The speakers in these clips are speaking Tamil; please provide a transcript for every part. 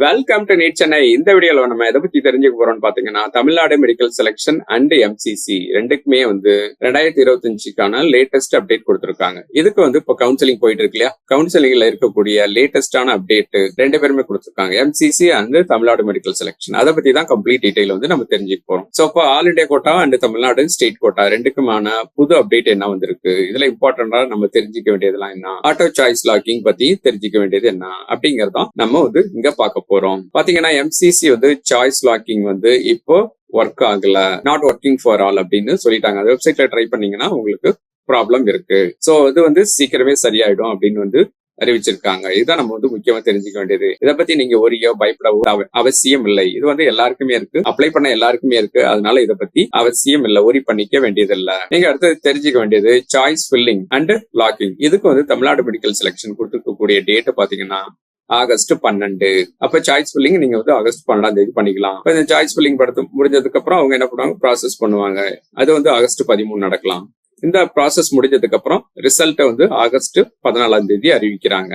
Welcome to NEET Chennai. இந்த வீடியோல நம்ம எதை பத்தி தெரிஞ்சுக்க போறோம்னு பாத்தீங்கன்னா, Tamil Nadu medical selection and MCC ரெண்டுக்குமே 2025க்கான லேட்டஸ்ட் அப்டேட் கொடுத்திருக்காங்க. இதுக்கு இப்ப கவுன்சிலிங் போயிட்டு இருக்கு இல்லையா, கவுன்சிலிங்ல இருக்கக்கூடிய லேட்டஸ்டான அப்டேட் ரெண்டு பேருமே கொடுத்திருக்காங்க, MCC and Tamil Nadu medical selection. அதை பத்தி தான் கம்ப்ளீட் டீடைல் நம்ம தெரிஞ்சுக்க போறோம். சோ இப்போ all India quota and Tamil Nadu state quota ரெண்டுக்குமான புது அப்டேட் என்ன வந்திருக்கு, இதுல இம்பார்ட்டன்டா நம்ம தெரிஞ்சுக்க வேண்டியதெல்லாம் என்ன, ஆட்டோ சாய்ஸ் லாக்கிங் பத்தி தெரிஞ்சுக்க வேண்டியது என்ன அப்படிங்கறதான் நம்ம இங்க பார்க்க போறோம். பாத்தீங்கன்னா எம்சிசி சாய்ஸ் லாக்கிங் இப்போ ஒர்க் ஆகல, நாட் ஒர்க்கிங் ஃபார் ஆல் அப்படின்னு சொல்லிட்டாங்க. அந்த வெப்சைட்ல ட்ரை பண்ணீங்கன்னா உங்களுக்கு ப்ராப்ளம் இருக்கு. சோ இது சீக்கிரமே சரியாயிடும் அப்படின்னு அறிவிச்சிருக்காங்க. இதுதான் நம்ம முக்கியமா தெரிஞ்சுக்க வேண்டியது. இதை பத்தி நீங்க ஒரியோ பயப்படவோ அவசியம் இல்லை. இது எல்லாருக்குமே இருக்கு, அப்ளை பண்ண எல்லாருக்குமே இருக்கு. அதனால இதை பத்தி அவசியம் இல்லை, ஒரி பண்ணிக்க வேண்டியது இல்ல. நீங்க அடுத்து தெரிஞ்சுக்க வேண்டியது சாய்ஸ் ஃபில்லிங் அண்ட் லாக்கிங். இதுக்கு தமிழ்நாடு மெடிக்கல் செலக்ஷன் கொடுத்துருக்கக்கூடிய டேட் பாத்தீங்கன்னா ஆகஸ்ட் 12. அப்ப சாய்ஸ் ஃபில்லிங் நீங்க ஆகஸ்ட் 12 பண்ணிக்கலாம். இந்த சாய்ஸ் ஃபில்லிங் முடிஞ்சதுக்கு அப்புறம் அவங்க என்ன பண்ணுவாங்க, ப்ராசஸ் பண்ணுவாங்க. அது ஆகஸ்ட் 13 நடக்கலாம். இந்த ப்ராசஸ் முடிஞ்சதுக்கு அப்புறம் ரிசல்ட் ஆகஸ்ட் 14 அறிவிக்கிறாங்க.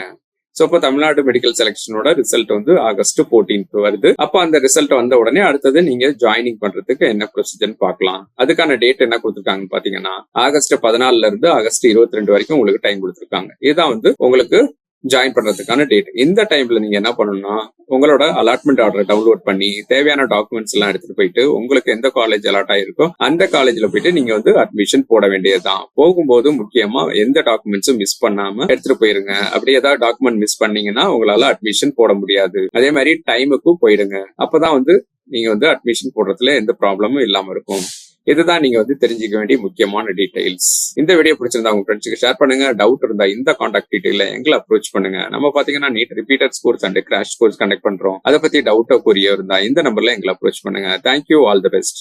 சோ இப்போ தமிழ்நாடு மெடிக்கல் செலக்ஷனோட ரிசல்ட் ஆகஸ்ட் 14 வருது. அப்ப அந்த ரிசல்ட் வந்த உடனே அடுத்தது நீங்க ஜாயினிங் பண்றதுக்கு என்ன ப்ரொசீஜர் பார்க்கலாம். அதுக்கான டேட் என்ன கொடுத்துருக்காங்கன்னு பாத்தீங்கன்னா ஆகஸ்ட் 14 இருந்து ஆகஸ்ட் 22 வரைக்கும் உங்களுக்கு டைம் கொடுத்துருக்காங்க. இதுதான் உங்களுக்கு ஜாயின் பண்றதுக்கான டேட். இந்த டைம்ல நீங்க என்ன பண்ணணும்னா, உங்களோட அலாட்மெண்ட் ஆர்டரை டவுன்லோட் பண்ணி தேவையான டாக்குமெண்ட்ஸ் எல்லாம் எடுத்துட்டு போயிட்டு உங்களுக்கு எந்த காலேஜ் அலாட் ஆயிருக்கோ அந்த காலேஜ்ல போயிட்டு நீங்க அட்மிஷன் போட வேண்டியதுதான். போகும்போது முக்கியமா எந்த டாக்குமெண்ட்ஸும் மிஸ் பண்ணாம எடுத்துட்டு போயிருங்க. அப்படி ஏதாவது டாக்குமெண்ட் மிஸ் பண்ணீங்கன்னா உங்களால அட்மிஷன் போட முடியாது. அதே மாதிரி டைமுக்கும் போயிடுங்க. அப்பதான் நீங்க அட்மிஷன் போடுறதுல எந்த ப்ராப்ளமும் இல்லாம இருக்கும். இதுதான் நீங்க தெரிஞ்சுக்க வேண்டிய முக்கியமான டீடைல்ஸ். இந்த வீடியோ பிடிச்சிருந்தா உங்க ஃப்ரெண்ட்ஸுக்கு ஷேர் பண்ணுங்க. டவுட் இருந்தா இந்த கான்டாக்ட் டீடைல்ல எங்களை அப்ரோச் பண்ணுங்க. நம்ம பாத்தீங்கன்னா NEET repeated course and crash course conduct பண்றோம். அதை பத்தி டவுட்டோ கொரியோ இருந்தா இந்த நம்பர்ல எங்களை அப்ரோச் பண்ணுங்க. Thank you, all the best.